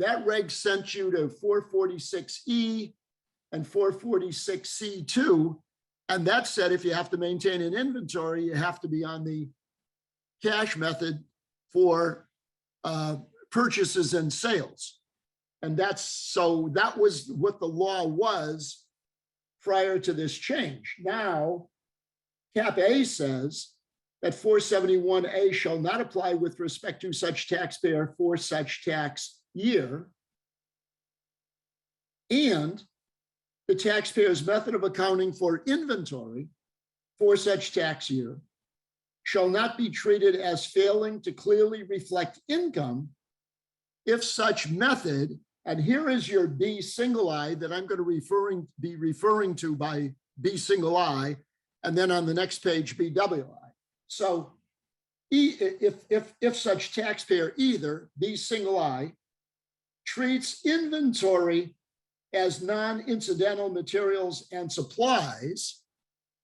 that reg sent you to 446E and 446C2. And that said, if you have to maintain an inventory, you have to be on the cash method for purchases and sales. And that was what the law was prior to this change. Now, Cap A says that 471A shall not apply with respect to such taxpayer for such tax year, and the taxpayer's method of accounting for inventory for such tax year shall not be treated as failing to clearly reflect income if such method, and here is your B single I that I'm going to be referring to by B single I, and then on the next page, BWI. So if such taxpayer either, B single I, treats inventory as non-incidental materials and supplies,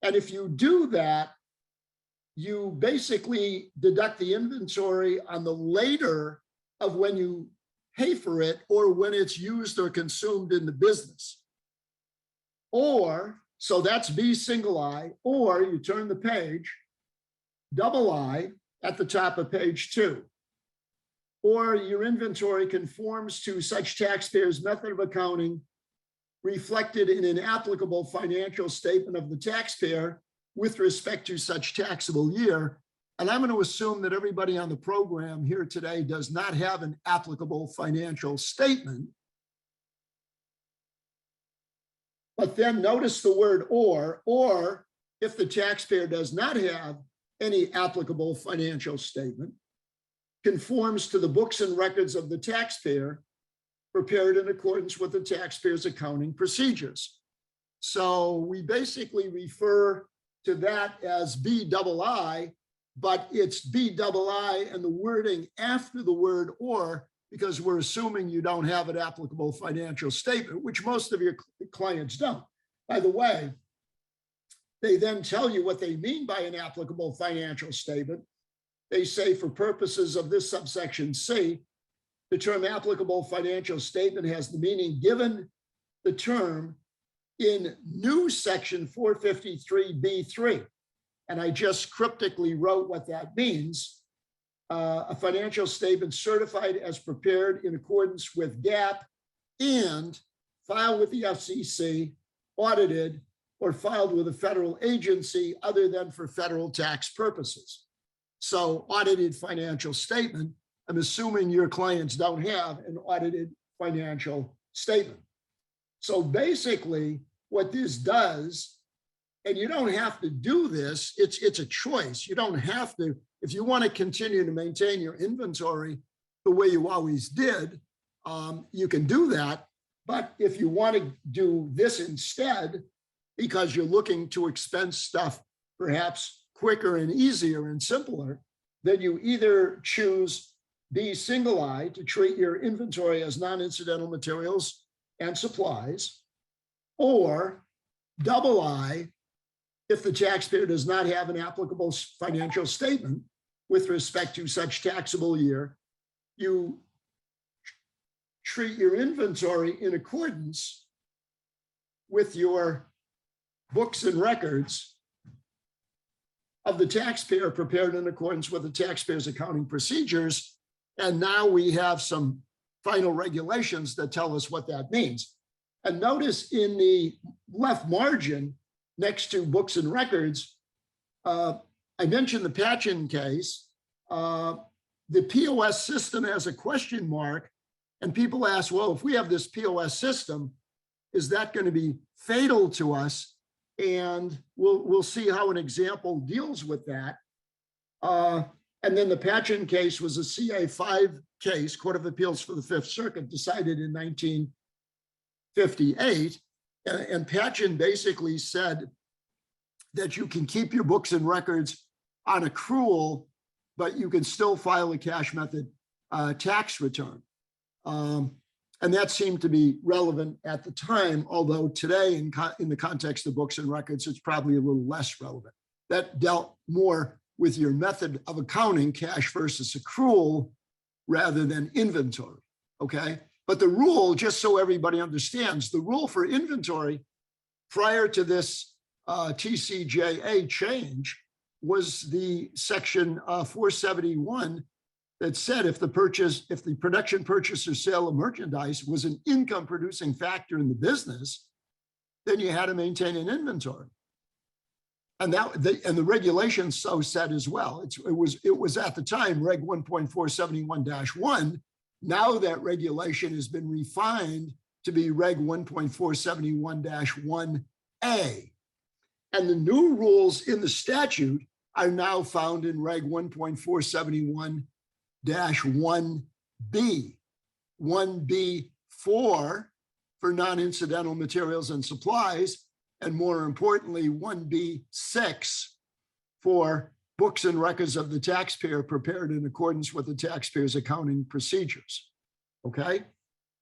and if you do that, you basically deduct the inventory on the later of when you pay for it or when it's used or consumed in the business. Or, so that's B single I, or you turn the page, double I at the top of page 2. Or your inventory conforms to such taxpayer's method of accounting reflected in an applicable financial statement of the taxpayer with respect to such taxable year. And I'm going to assume that everybody on the program here today does not have an applicable financial statement. But then notice the word or if the taxpayer does not have any applicable financial statement, conforms to the books and records of the taxpayer prepared in accordance with the taxpayer's accounting procedures. So we basically refer to that as BII, but it's BII and the wording after the word or, because we're assuming you don't have an applicable financial statement, which most of your clients don't. By the way, they then tell you what they mean by an applicable financial statement. They say for purposes of this subsection C, the term applicable financial statement has the meaning given the term in new section 453B3. And I just cryptically wrote what that means. A financial statement certified as prepared in accordance with GAAP and filed with the FCC, audited, or filed with a federal agency other than for federal tax purposes. So audited financial statement, I'm assuming your clients don't have an audited financial statement. So basically what this does, and you don't have to do this, it's a choice. You don't have to, if you want to continue to maintain your inventory the way you always did, you can do that. But if you want to do this instead, because you're looking to expense stuff perhaps quicker and easier and simpler, then you either choose B single I to treat your inventory as non-incidental materials and supplies, or double I if the taxpayer does not have an applicable financial statement with respect to such taxable year. You treat your inventory in accordance with your books and records of the taxpayer prepared in accordance with the taxpayer's accounting procedures. And now we have some final regulations that tell us what that means. And notice in the left margin next to books and records, I mentioned the Patchen case. The POS system has a question mark, and people ask, well, if we have this POS system, is that going to be fatal to us? And we'll see how an example deals with that. And then the Patchen case was a CA5 case, Court of Appeals for the Fifth Circuit, decided in 1958. And Patchen basically said that you can keep your books and records on accrual, but you can still file a cash method tax return. And that seemed to be relevant at the time, although today in the context of books and records, it's probably a little less relevant. That dealt more with your method of accounting, cash versus accrual, rather than inventory, okay? But the rule, just so everybody understands, the rule for inventory prior to this TCJA change was the section 471 that said if the production, purchase, or sale of merchandise was an income producing factor in the business, then you had to maintain an inventory. And the regulations so said as well. It was at the time Reg 1.471-1. Now that regulation has been refined to be Reg 1.471-1A. And the new rules in the statute are now found in Reg 1.471-1B. 1B4 for non-incidental materials and supplies, and more importantly, 1B6 for books and records of the taxpayer prepared in accordance with the taxpayer's accounting procedures. Okay?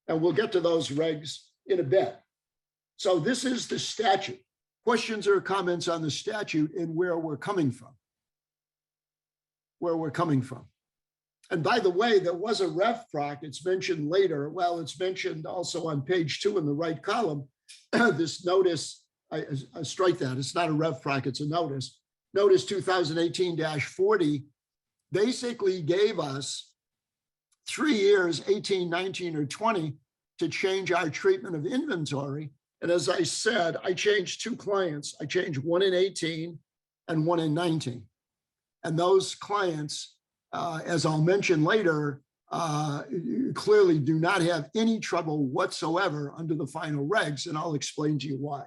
And we'll get to those regs in a bit. So this is the statute. Questions or comments on the statute and where we're coming from? Where we're coming from. And by the way, there was a ref proc, it's mentioned later. Well, it's mentioned also on page 2 in the right column. This notice, I strike that, it's not a rev proc, it's a notice. Notice 2018-40 basically gave us 3 years, 18, 19, or 20, to change our treatment of inventory. And as I said, I changed 2 clients. I changed one in 18 and one in 19. And those clients, as I'll mention later, clearly do not have any trouble whatsoever under the final regs, and I'll explain to you why.